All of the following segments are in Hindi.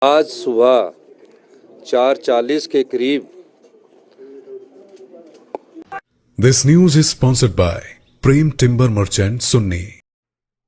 आज सुबह 4:40 के करीब This news is sponsored by Prem timber merchant Sunni.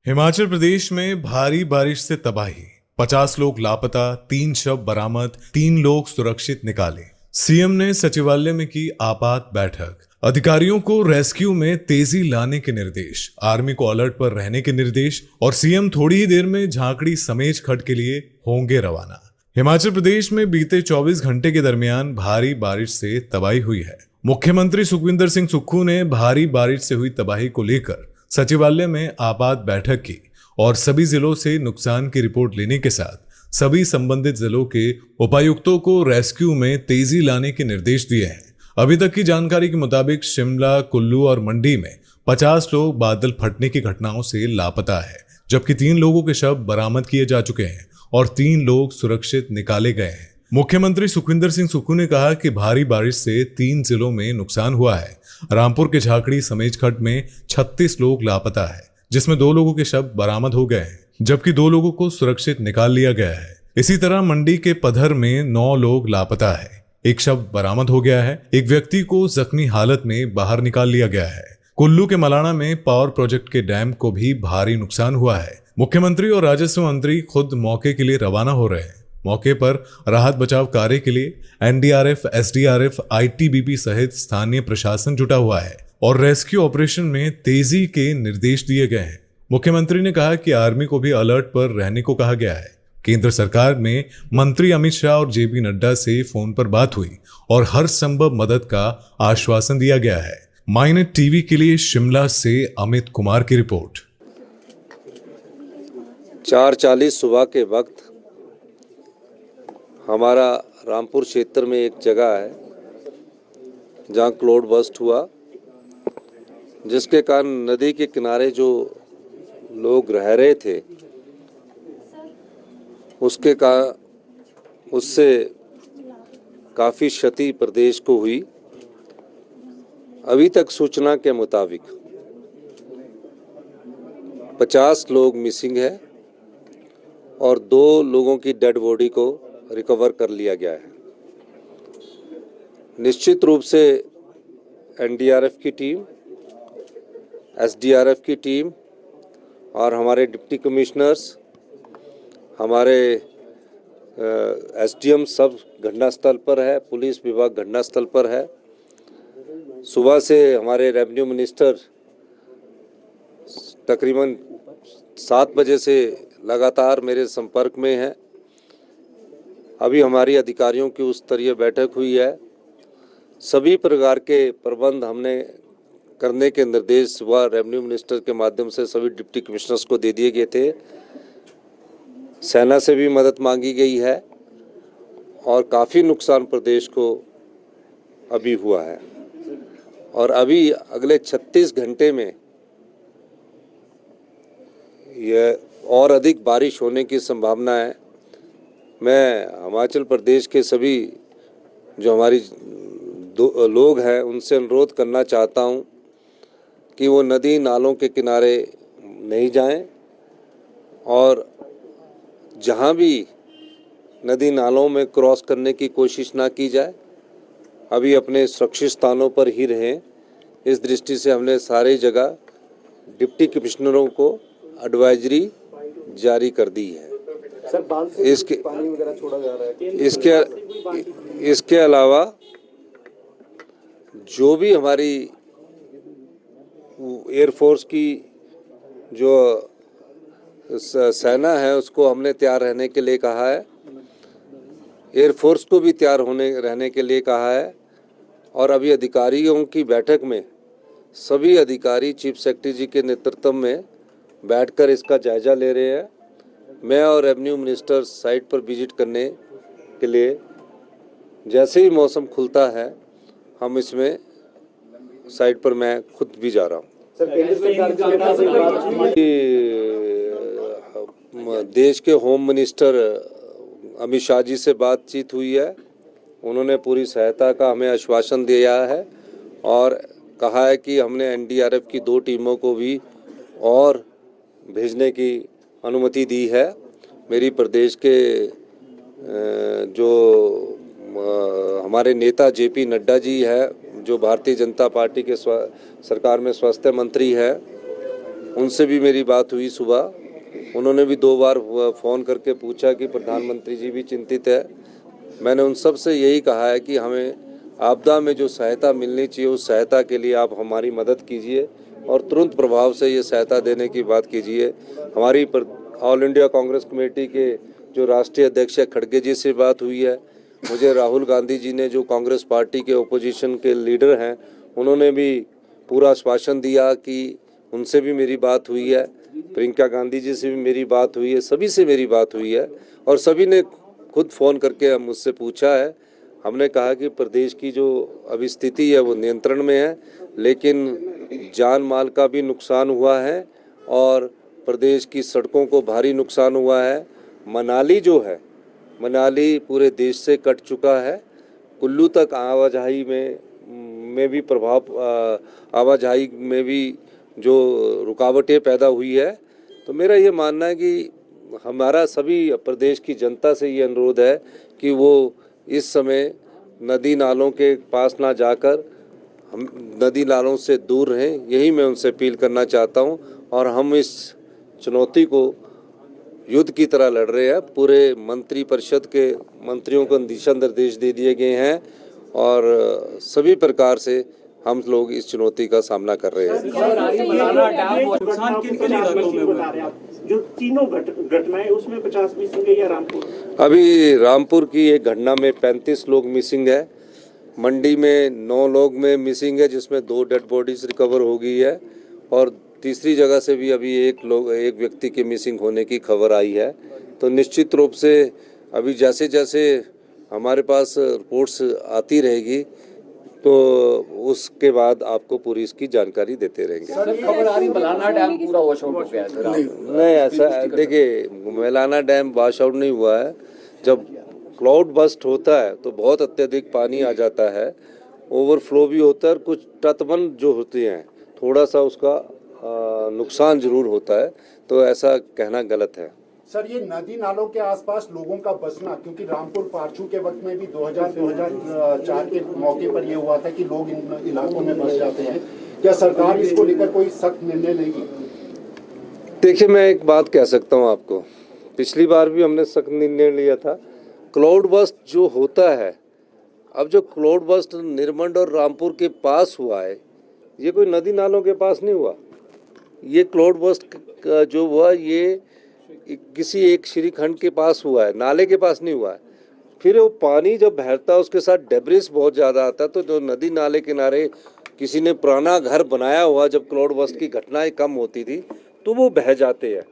Himachal Pradesh में भारी बारिश से तबाही, 50 लोग लापता, 3 शव बरामद, 3 लोग सुरक्षित निकाले। सीएम ने सचिवालय में की आपात बैठक, अधिकारियों को रेस्क्यू में तेजी लाने के निर्देश, आर्मी को अलर्ट पर रहने के निर्देश और सीएम थोड़ी ही देर में झांकड़ी समेज खड्ड के लिए होंगे रवाना। हिमाचल प्रदेश में बीते 24 घंटे के दरमियान भारी बारिश से तबाही हुई है। मुख्यमंत्री सुखविंदर सिंह सुक्खू ने भारी बारिश से हुई तबाही को लेकर सचिवालय में आपात बैठक की और सभी जिलों से नुकसान की रिपोर्ट लेने के साथ सभी संबंधित जिलों के उपायुक्तों को रेस्क्यू में तेजी लाने के निर्देश दिए हैं। अभी तक की जानकारी के मुताबिक शिमला, कुल्लू और मंडी में 50 लोग बादल फटने की घटनाओं से लापता है, जबकि 3 लोगों के शव बरामद किए जा चुके हैं और 3 लोग सुरक्षित निकाले गए हैं। मुख्यमंत्री सुखविंदर सिंह सुक्खू ने कहा कि भारी बारिश से 3 जिलों में नुकसान हुआ है। रामपुर के झाकड़ी समेज खड्ड में 36 लोग लापता है, जिसमें 2 लोगों के शव बरामद हो गए हैं, जबकि 2 लोगों को सुरक्षित निकाल लिया गया है। इसी तरह मंडी के पधर में 9 लोग लापता है, 1 शव बरामद हो गया है, 1 व्यक्ति को जख्मी हालत में बाहर निकाल लिया गया है। कुल्लू के मलाना में पावर प्रोजेक्ट के डैम को भी भारी नुकसान हुआ है। मुख्यमंत्री और राजस्व मंत्री खुद मौके के लिए रवाना हो रहे हैं। मौके पर राहत बचाव कार्य के लिए एनडीआरएफ, एसडीआरएफ, आईटीबीपी सहित स्थानीय प्रशासन जुटा हुआ है और रेस्क्यू ऑपरेशन में तेजी के निर्देश दिए गए हैं। मुख्यमंत्री ने कहा कि आर्मी को भी अलर्ट पर रहने को कहा गया है। केंद्र सरकार में मंत्री अमित शाह और जेपी नड्डा से फोन पर बात हुई और हर संभव मदद का आश्वासन दिया गया है। माइनेट टीवी के लिए शिमला से अमित कुमार की रिपोर्ट। 4:40 सुबह के वक्त हमारा रामपुर क्षेत्र में एक जगह है जहाँ क्लाउड बस्ट हुआ, जिसके कारण नदी के किनारे जो लोग रह रहे थे उससे काफ़ी क्षति प्रदेश को हुई। अभी तक सूचना के मुताबिक 50 लोग मिसिंग है और 2 लोगों की डेड बॉडी को रिकवर कर लिया गया है। निश्चित रूप से एनडीआरएफ की टीम, एसडीआरएफ की टीम और हमारे डिप्टी कमिश्नर्स, हमारे एसडीएम सब घटनास्थल पर है, पुलिस विभाग घटनास्थल पर है। सुबह से हमारे रेवेन्यू मिनिस्टर तकरीबन 7 बजे से लगातार मेरे संपर्क में है। अभी हमारी अधिकारियों की उच्च स्तरीय बैठक हुई है। सभी प्रकार के प्रबंध हमने करने के निर्देश सुबह रेवेन्यू मिनिस्टर के माध्यम से सभी डिप्टी कमिश्नर्स को दे दिए गए थे। सेना से भी मदद मांगी गई है और काफ़ी नुकसान प्रदेश को अभी हुआ है और अभी अगले 36 घंटे में यह और अधिक बारिश होने की संभावना है। मैं हिमाचल प्रदेश के सभी जो हमारी लोग हैं उनसे अनुरोध करना चाहता हूं कि वो नदी नालों के किनारे नहीं जाएं और जहां भी नदी नालों में क्रॉस करने की कोशिश ना की जाए, अभी अपने सुरक्षित स्थानों पर ही रहें। इस दृष्टि से हमने सारी जगह डिप्टी कमिश्नरों को एडवाइजरी जारी कर दी है। सर, बांध से पानी वगैरह छोड़ा जा रहा है। इसके अलावा जो भी हमारी एयरफोर्स की जो सेना है उसको हमने तैयार रहने के लिए कहा है, एयरफोर्स को भी तैयार रहने के लिए कहा है और अभी अधिकारियों की बैठक में सभी अधिकारी चीफ सेक्रेटरी जी के नेतृत्व में बैठकर इसका जायजा ले रहे हैं। मैं और रेवेन्यू मिनिस्टर साइट पर विजिट करने के लिए जैसे ही मौसम खुलता है हम इसमें साइट पर मैं खुद भी जा रहा हूँ। देश के होम मिनिस्टर अमित शाह जी से बातचीत हुई है, उन्होंने पूरी सहायता का हमें आश्वासन दिया है और कहा है कि हमने एनडीआरएफ की 2 टीमों को भी और भेजने की अनुमति दी है। मेरी प्रदेश के जो हमारे नेता जेपी नड्डा जी है, जो भारतीय जनता पार्टी के सरकार में स्वास्थ्य मंत्री है, उनसे भी मेरी बात हुई सुबह। उन्होंने भी 2 बार फ़ोन करके पूछा कि प्रधानमंत्री जी भी चिंतित है। मैंने उन सब से यही कहा है कि हमें आपदा में जो सहायता मिलनी चाहिए उस सहायता के लिए आप हमारी मदद कीजिए और तुरंत प्रभाव से ये सहायता देने की बात कीजिए। हमारी ऑल इंडिया कांग्रेस कमेटी के जो राष्ट्रीय अध्यक्ष खड़गे जी से बात हुई है। मुझे राहुल गांधी जी ने, जो कांग्रेस पार्टी के ओपोजिशन के लीडर हैं, उन्होंने भी पूरा आश्वासन दिया कि उनसे भी मेरी बात हुई है। प्रियंका गांधी जी से भी मेरी बात हुई है, सभी से मेरी बात हुई है और सभी ने खुद फ़ोन करके मुझसे पूछा है। हमने कहा कि प्रदेश की जो अभी स्थिति है वो नियंत्रण में है, लेकिन जान माल का भी नुकसान हुआ है और प्रदेश की सड़कों को भारी नुकसान हुआ है। मनाली जो है, मनाली पूरे देश से कट चुका है। कुल्लू तक आवाजाही में भी आवाजाही में भी जो रुकावटें पैदा हुई है। तो मेरा ये मानना है कि हमारा सभी प्रदेश की जनता से ये अनुरोध है कि वो इस समय नदी नालों के पास ना जाकर हम नदी नालों से दूर रहें, यही मैं उनसे अपील करना चाहता हूं। और हम इस चुनौती को युद्ध की तरह लड़ रहे हैं। पूरे मंत्री परिषद के मंत्रियों को दिशा निर्देश दे दिए गए हैं और सभी प्रकार से हम लोग इस चुनौती का सामना कर रहे हैं। जो तीनों घटनाएं उसमें 50 मिसिंग है या रामपुर? अभी रामपुर की एक घटना में 35 लोग मिसिंग है। मंडी में 9 लोग में मिसिंग है, जिसमें 2 डेड बॉडीज रिकवर हो गई है और तीसरी जगह से भी अभी एक व्यक्ति के मिसिंग होने की खबर आई है। तो निश्चित रूप से अभी जैसे जैसे हमारे पास रिपोर्ट्स आती रहेगी तो उसके बाद आपको पूरी इसकी जानकारी देते रहेंगे। खबर आ रही मलाना डैम पूरा वॉश आउट हो गया है सर। नहीं, ऐसा देखिए, मलाना डैम वॉश आउट नहीं हुआ है। जब क्लाउड बस्ट होता है तो बहुत अत्यधिक पानी आ जाता है, ओवरफ्लो भी होता है और कुछ तटबंध जो होते हैं थोड़ा सा उसका नुकसान जरूर होता है, तो ऐसा कहना गलत है। सर, ये नदी नालों के आसपास लोगों का बसना, क्योंकि रामपुर पारछू के वक्त में भी 2004 के मौके पर ये हुआ था कि लोग इन इलाकों में बस जाते हैं, क्या सरकार इसको लेकर कोई सख्त निर्णय लेगी? देखिए, मैं एक बात कह सकता हूँ आपको, पिछली बार भी हमने सख्त निर्णय लिया था। क्लाउड बस्ट जो होता है, अब जो क्लाउड बस्ट निर्मंड और रामपुर के पास हुआ है, ये कोई नदी नालों के पास नहीं हुआ। ये क्लाउड बस्ट जो हुआ ये किसी एक श्रीखंड के पास हुआ है, नाले के पास नहीं हुआ है। फिर वो पानी जब बहता है उसके साथ डेब्रिस बहुत ज़्यादा आता है, तो जो नदी नाले किनारे किसी ने पुराना घर बनाया हुआ, जब क्लाउड बस्ट की घटनाएं कम होती थी तो वो बह जाते हैं,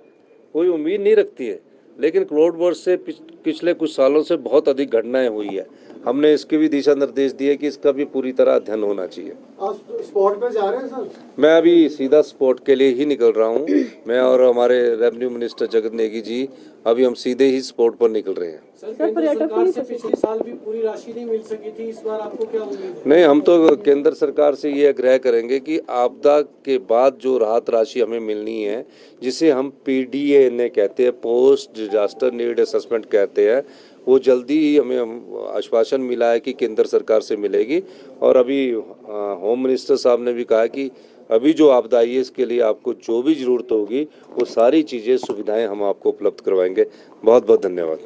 कोई उम्मीद नहीं रखती है। लेकिन क्लाउड बस्ट से पिछले कुछ सालों से बहुत अधिक घटनाएं हुई है। हमने इसके भी दिशा निर्देश दिए कि इसका भी पूरी तरह अध्ययन होना चाहिए। आप स्पॉट पे जा रहे हैं सर? मैं अभी सीधा स्पॉट के लिए ही निकल रहा हूँ। मैं और हमारे रेवेन्यू मिनिस्टर जगत नेगी जी अभी हम सीधे ही स्पॉट पर निकल रहे हैं। सर, केंद्र सरकार से पिछले साल भी पूरी राशि नहीं मिल सकी थी, इस बार आपको क्या उम्मीद है? नहीं, हम तो केंद्र सरकार से ये आग्रह करेंगे कि आपदा के बाद जो राहत राशि हमें मिलनी है, जिसे हम PDA कहते हैं, पोस्ट डिजास्टर नीड असेसमेंट कहते हैं, वो जल्दी ही हमें आश्वासन मिला है कि केंद्र सरकार से मिलेगी। और अभी होम मिनिस्टर साहब ने भी कहा कि अभी जो आपदा आई है इसके लिए आपको जो भी ज़रूरत होगी वो सारी चीज़ें सुविधाएं हम आपको उपलब्ध करवाएंगे। बहुत बहुत धन्यवाद।